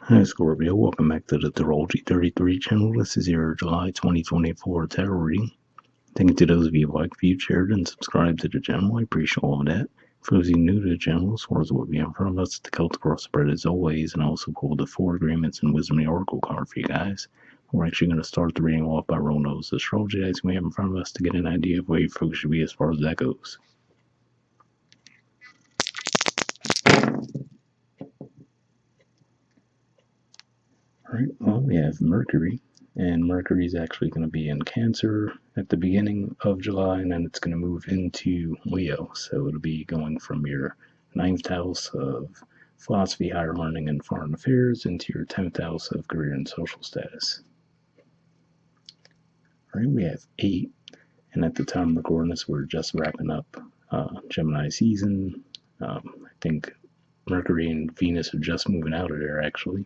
Hi Scorpio, welcome back to the Astrology 33 channel. This is your July 2024 tarot reading. Thank you to those of you who liked, viewed, shared, and subscribed to the channel. I appreciate all of that. For those of you new to the channel, as far as what we have in front of us, the Celtic crossbred as always, and I also pulled the 4 agreements and wisdom of the oracle card for you guys. We're actually going to start the reading off by rolling those astrology dice we have in front of us to get an idea of where your focus should be as far as that goes. Alright, well, we have Mercury, and Mercury is actually going to be in Cancer at the beginning of July, and then it's going to move into Leo. So it'll be going from your 9th house of philosophy, higher learning, and foreign affairs into your 10th house of career and social status. Alright, we have 8, and at the time of recording this, we're just wrapping up Gemini season. I think Mercury and Venus are just moving out of there, actually.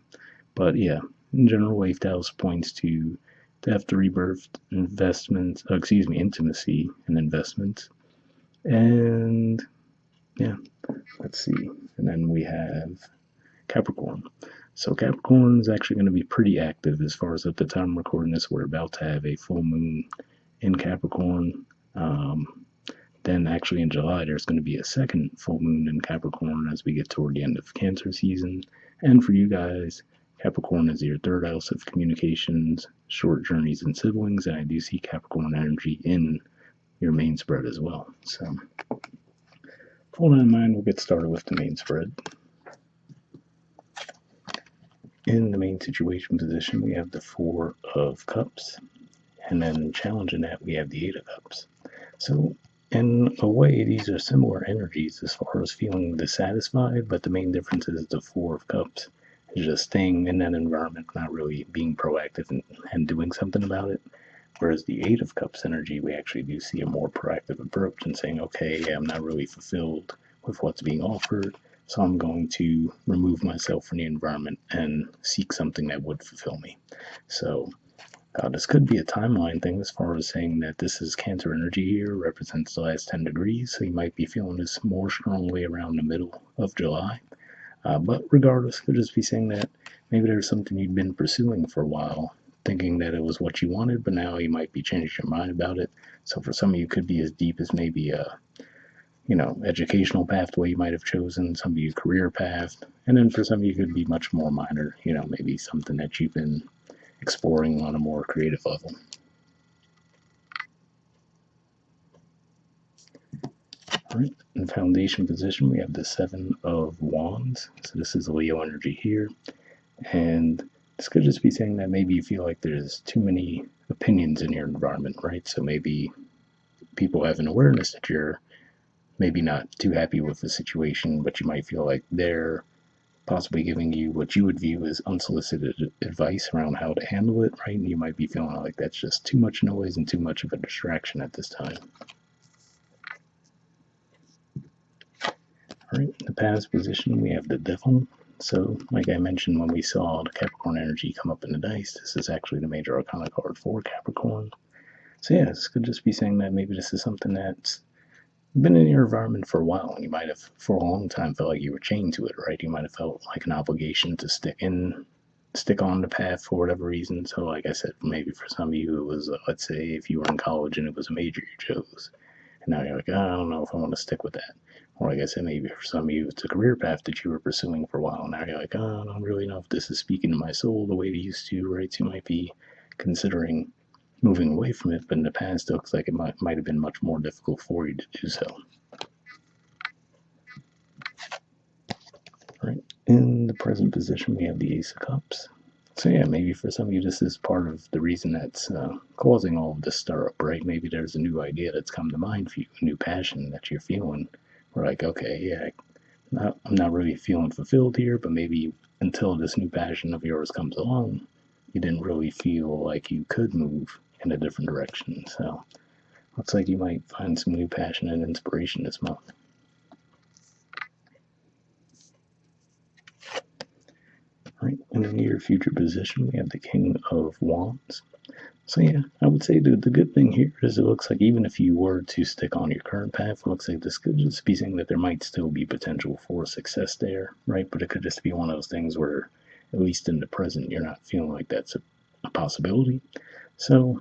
But yeah, in general, 8th house points to death, rebirth, intimacy and investments. And yeah, let's see. And then we have Capricorn. So Capricorn is actually going to be pretty active as far as at the time of recording this. We're about to have a full moon in Capricorn. Then actually in July, there's going to be a second full moon in Capricorn as we get toward the end of Cancer season. And for you guys, Capricorn is your 3rd house of communications, short journeys, and siblings, and I do see Capricorn energy in your main spread as well. So, with all that in mind, we'll get started with the main spread. In the main situation position, we have the 4 of Cups, and then challenging that, we have the 8 of Cups. So, in a way, these are similar energies as far as feeling dissatisfied, but the main difference is the 4 of Cups. Just staying in that environment, not really being proactive and doing something about it. Whereas the 8 of Cups energy, we actually do see a more proactive approach and saying, okay, yeah, I'm not really fulfilled with what's being offered, so I'm going to remove myself from the environment and seek something that would fulfill me. So this could be a timeline thing as far as saying that this is Cancer energy here, represents the last 10 degrees, so you might be feeling this more strongly around the middle of July. But regardless, could just be saying that maybe there's something you've been pursuing for a while, thinking that it was what you wanted, but now you might be changing your mind about it. So for some of you, it could be as deep as maybe a, educational pathway you might have chosen, some of you career path, and then for some of you, it could be much more minor, maybe something that you've been exploring on a more creative level. Alright, in foundation position, we have the 7 of Wands. So this is Leo energy here. And this could just be saying that maybe you feel like there's too many opinions in your environment, right? So maybe people have an awareness that you're maybe not too happy with the situation, but you might feel like they're possibly giving you what you would view as unsolicited advice around how to handle it, right? And you might be feeling like that's just too much noise and too much of a distraction at this time. Alright, in the past position, we have the Devil. So, like I mentioned when we saw the Capricorn energy come up in the dice, this is actually the major arcana card for Capricorn. So yeah, this could just be saying that maybe this is something that's been in your environment for a while, and you might have, for a long time, felt like you were chained to it, right? You might have felt like an obligation to stick on the path for whatever reason. So, like I said, maybe for some of you, it was, let's say, if you were in college and it was a major you chose, and now you're like, I don't know if I want to stick with that. Or like I said, maybe for some of you, it's a career path that you were pursuing for a while. Now you're like, I don't really know if this is speaking to my soul the way it used to, right? So you might be considering moving away from it, but in the past, it looks like it might have been much more difficult for you to do so. Right. In the present position, we have the Ace of Cups. So yeah, maybe for some of you, this is part of the reason that's causing all of this stir up, right? Maybe there's a new idea that's come to mind for you, a new passion that you're feeling. We're like, okay, yeah, I'm not really feeling fulfilled here, but maybe until this new passion of yours comes along, you didn't really feel like you could move in a different direction. So looks like you might find some new passion and inspiration this month. Right, in the near future position, we have the King of Wands. So yeah, I would say the good thing here is it looks like even if you were to stick on your current path, it looks like this could just be saying that there might still be potential for success there, right? But it could just be one of those things where at least in the present, you're not feeling like that's a possibility. So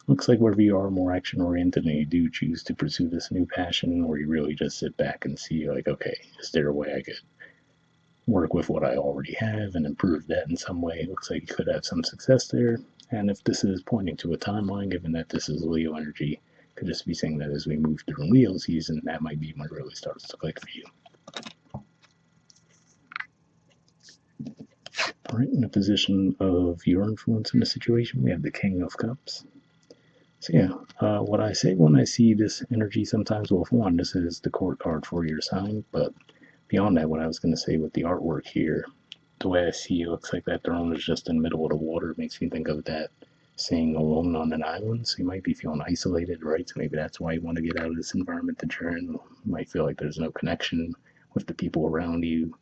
looks like wherever you are more action oriented and you do choose to pursue this new passion, or you really just sit back and see like, okay, is there a way I could work with what I already have and improve that in some way? It looks like you could have some success there. And if this is pointing to a timeline, given that this is Leo energy, could just be saying that as we move through Leo season, that might be when it really starts to click for you. All right, in the position of your influence in the situation, we have the King of Cups. So yeah, what I say when I see this energy sometimes, well, for one, this is the court card for your sign, but beyond that, what I was going to say with the artwork here, the way I see it, looks like that throne is just in the middle of the water. It makes me think of that saying alone on an island. So you might be feeling isolated, right? So maybe that's why you want to get out of this environment that you're in. You might feel like there's no connection with the people around you.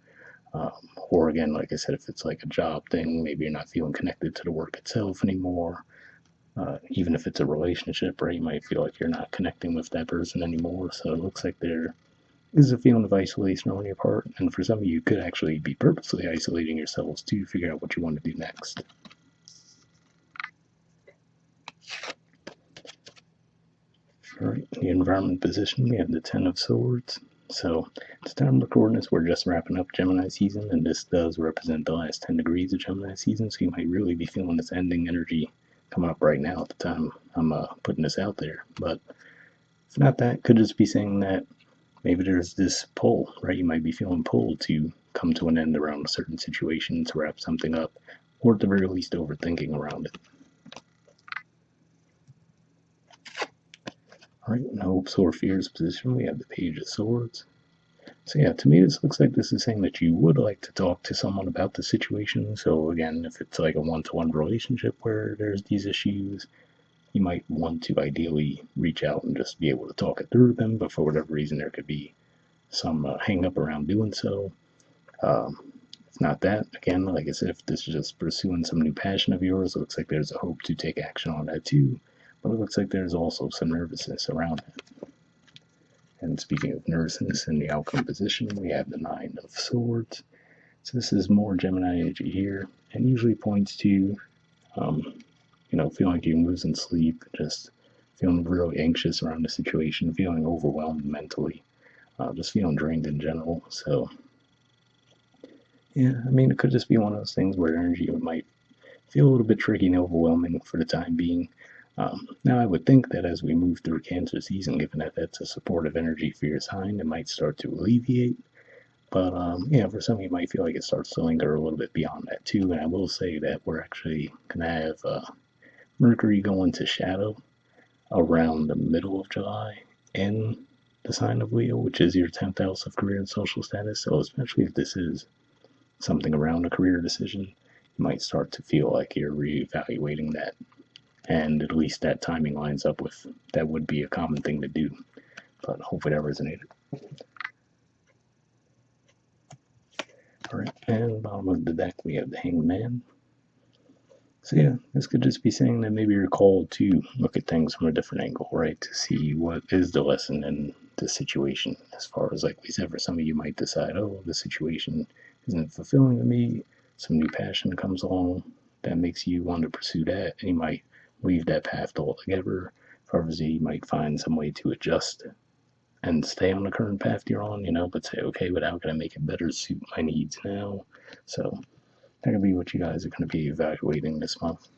Or again, like I said, if it's like a job thing, maybe you're not feeling connected to the work itself anymore. Even if it's a relationship, right, you might feel like you're not connecting with that person anymore. So it looks like there is a feeling of isolation on your part. And for some of you, you could actually be purposely isolating yourselves to figure out what you want to do next. All right, in the environment position, we have the Ten of Swords. So, it's time recording this. We're just wrapping up Gemini season, and this does represent the last 10 degrees of Gemini season. So, you might really be feeling this ending energy coming up right now at the time I'm putting this out there. But if not that, could just be saying that maybe there's this pull, right? You might be feeling pulled to come to an end around a certain situation, to wrap something up, or at the very least overthinking around it. All right, in hopes or fears position, we have the Page of Swords. So yeah, to me this looks like this is saying that you would like to talk to someone about the situation. So again, if it's like a one-to-one relationship where there's these issues, you might want to ideally reach out and just be able to talk it through with them, but for whatever reason there could be some hang up around doing so. If not that, again, like I said, if this is just pursuing some new passion of yours, it looks like there's a hope to take action on that too. But it looks like there's also some nervousness around it. And speaking of nervousness in the outcome position, we have the Nine of Swords. So this is more Gemini energy here, and usually points to, feeling like you're losing sleep, just feeling really anxious around the situation, feeling overwhelmed mentally, just feeling drained in general. So yeah, I mean, it could just be one of those things where energy might feel a little bit tricky and overwhelming for the time being. Now, I would think that as we move through Cancer season, given that that's a supportive energy for your sign, it might start to alleviate. But for some, you might feel like it starts to linger a little bit beyond that too. And I will say that we're actually going to have Mercury go into shadow around the middle of July in the sign of Leo, which is your 10th house of career and social status. So, especially if this is something around a career decision, you might start to feel like you're reevaluating that. And at least that timing lines up with that would be a common thing to do. But hopefully that resonated. All right, and bottom of the deck we have the Hanged Man. So yeah, this could just be saying that maybe you're called to look at things from a different angle, right? To see what is the lesson in the situation. As far as like we said, for some of you might decide, oh, the situation isn't fulfilling to me. Some new passion comes along that makes you want to pursue that, and you might leave that path altogether. For others, you might find some way to adjust and stay on the current path you're on, but say, okay, but how can I make it better suit my needs now? So that could be what you guys are going to be evaluating this month.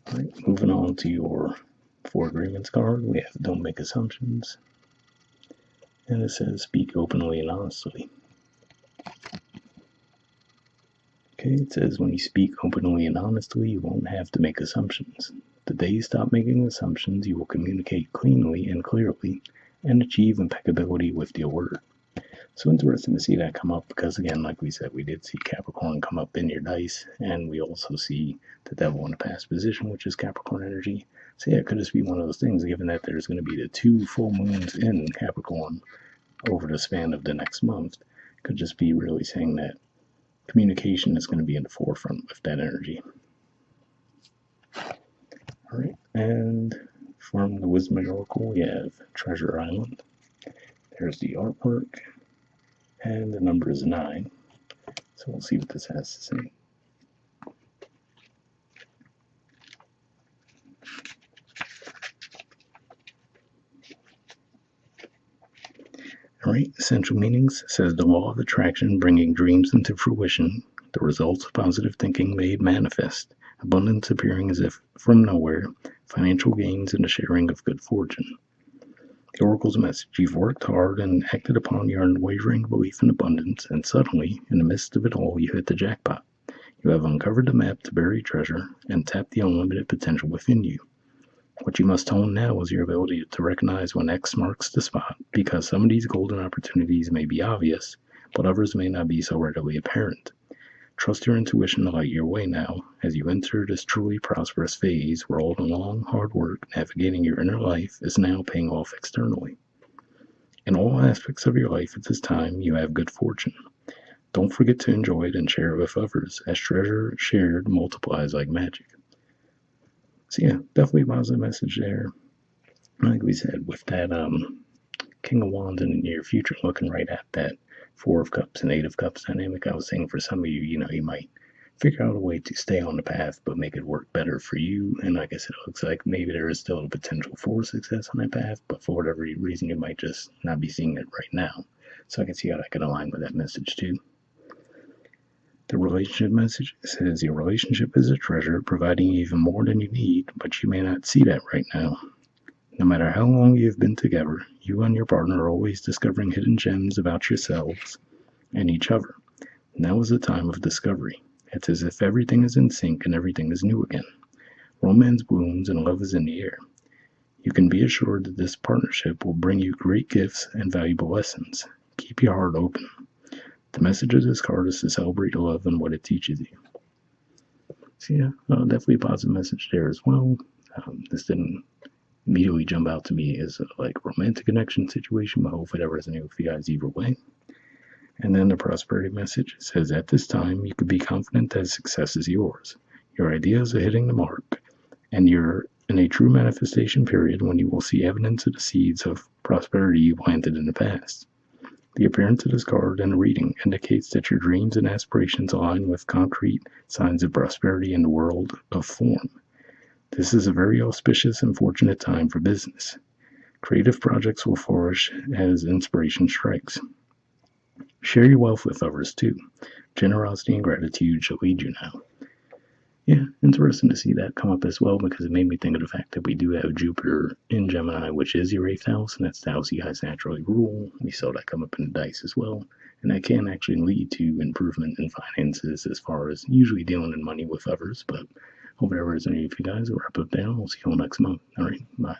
All right, moving on to your Four Agreements card, we have Don't Make Assumptions. And it says Speak openly and honestly. Okay, it says when you speak openly and honestly, you won't have to make assumptions. The day you stop making assumptions, you will communicate cleanly and clearly and achieve impeccability with your word. So interesting to see that come up because, again, like we said, we did see Capricorn come up in your dice, and we also see the Devil in the past position, which is Capricorn energy. So yeah, it could just be one of those things, given that there's going to be the 2 full moons in Capricorn over the span of the next month. It could just be really saying that communication is going to be in the forefront of that energy. All right, and from the Wisdom Oracle, we have Treasure Island. There's the artwork. And the number is 9. So we'll see what this has to say. All right, essential meanings says the law of attraction bringing dreams into fruition, the results of positive thinking made manifest, abundance appearing as if from nowhere, financial gains and the sharing of good fortune. The oracle's message: you've worked hard and acted upon your unwavering belief in abundance, and suddenly, in the midst of it all, you hit the jackpot. You have uncovered the map to buried treasure and tapped the unlimited potential within you. What you must hone now is your ability to recognize when X marks the spot, because some of these golden opportunities may be obvious, but others may not be so readily apparent. Trust your intuition to light your way now, as you enter this truly prosperous phase where all the long, hard work navigating your inner life is now paying off externally. In all aspects of your life at this time, you have good fortune. Don't forget to enjoy it and share it with others, as treasure shared multiplies like magic. So yeah, definitely a positive message there. Like we said, with that King of Wands in the near future, looking right at that Four of Cups and Eight of Cups dynamic, I was saying for some of you, you might figure out a way to stay on the path, but make it work better for you. And like I said, it looks like maybe there is still a potential for success on that path, but for whatever reason, you might just not be seeing it right now. So I can see how that could align with that message too. The relationship message says your relationship is a treasure, providing even more than you need, but you may not see that right now. No matter how long you've been together, you and your partner are always discovering hidden gems about yourselves and each other. Now is the time of discovery. It's as if everything is in sync and everything is new again. Romance blooms and love is in the air. You can be assured that this partnership will bring you great gifts and valuable lessons. Keep your heart open. The message of this card is to celebrate love and what it teaches you. So yeah, definitely a positive message there as well. This didn't immediately jump out to me as a romantic connection situation, but hopefully that resonates with you guys either way. And then the prosperity message says at this time you can be confident that success is yours. Your ideas are hitting the mark, and you're in a true manifestation period when you will see evidence of the seeds of prosperity you planted in the past. The appearance of this card and reading indicates that your dreams and aspirations align with concrete signs of prosperity in the world of form. This is a very auspicious and fortunate time for business. Creative projects will flourish as inspiration strikes. Share your wealth with others too. Generosity and gratitude shall lead you now. Yeah, interesting to see that come up as well, because it made me think of the fact that we do have Jupiter in Gemini, which is your 8th house, and that's the house you guys naturally rule. We saw that come up in the dice as well, and that can actually lead to improvement in finances as far as usually dealing in money with others. But hope that resonates with you guys. I'll wrap up there. We'll see you all next month. All right, bye.